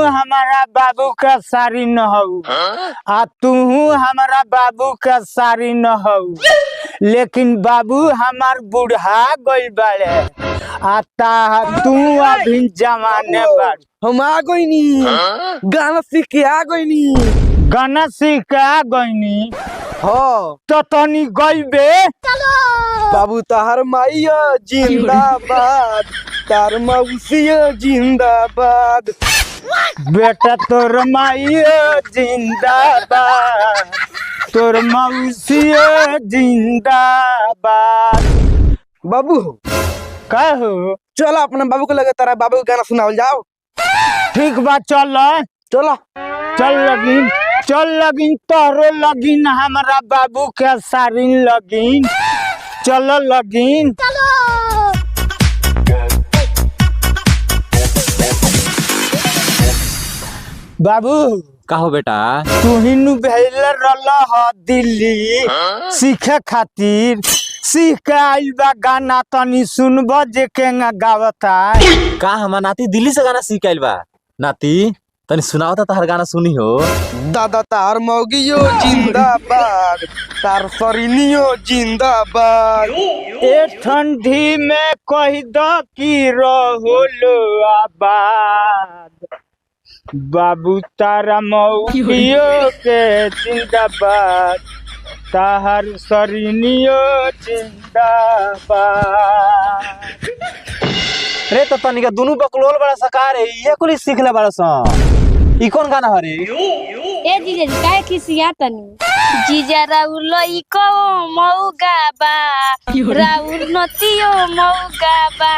हमारा बाबू का सारी न हो आ तू हमारा बाबू का सारी न हो, लेकिन बाबू हमार बुढ़ा गइल बाड़े आता तू अभी जमाने बाड़। हम आ गईनी गाना सीख के आ गईनी। गाना सीख के आ गईनी हाँ तो तनी गइबे। बाबू तार माइया जिंदाबाद, तार मौसिया जिंदाबाद। बेटा तोर माइया जिंदाबाद, तोर मौसिया जिंदाबाद। बाबू का हो? चलो अपने बाबू को लगे तारा बाबू को गाना सुनाओ जाओ। ठीक बा चल चलो चल लगिन तोरो लगिन हमारा बाबू के सारिन लगिन। चलो लगिन बाबू। कहो बेटा तू ही नु भेल रहा दिल्ली सीखे खातिर, सीख के आइल बा गाना तनी सुनब जे केंगा गावता। का हमार नाती दिल्ली से गाना सीख आइल बा। नाती तनी सुनाओ तो तार गाना सुनी हो। दादा तार मौगियो जिंदाबाद, तार सरिनियो जिंदाबाद। ए ठंडी में कह दो कि रहोलो आबाद, बाबू तारा मौगियो के जिंदाबाद, ताहर सरिनियो जिंदाबाद। रे तो तनिका दोनों बकलोल बड़ा सकार है, ये कुल सीख ले बड़ा सा। ई कौन गाना हरे? ए जीजा जी काहे खिसिया तनी? जीजा राउर लइको मौगा बा, राउर नतियो मौगा बा।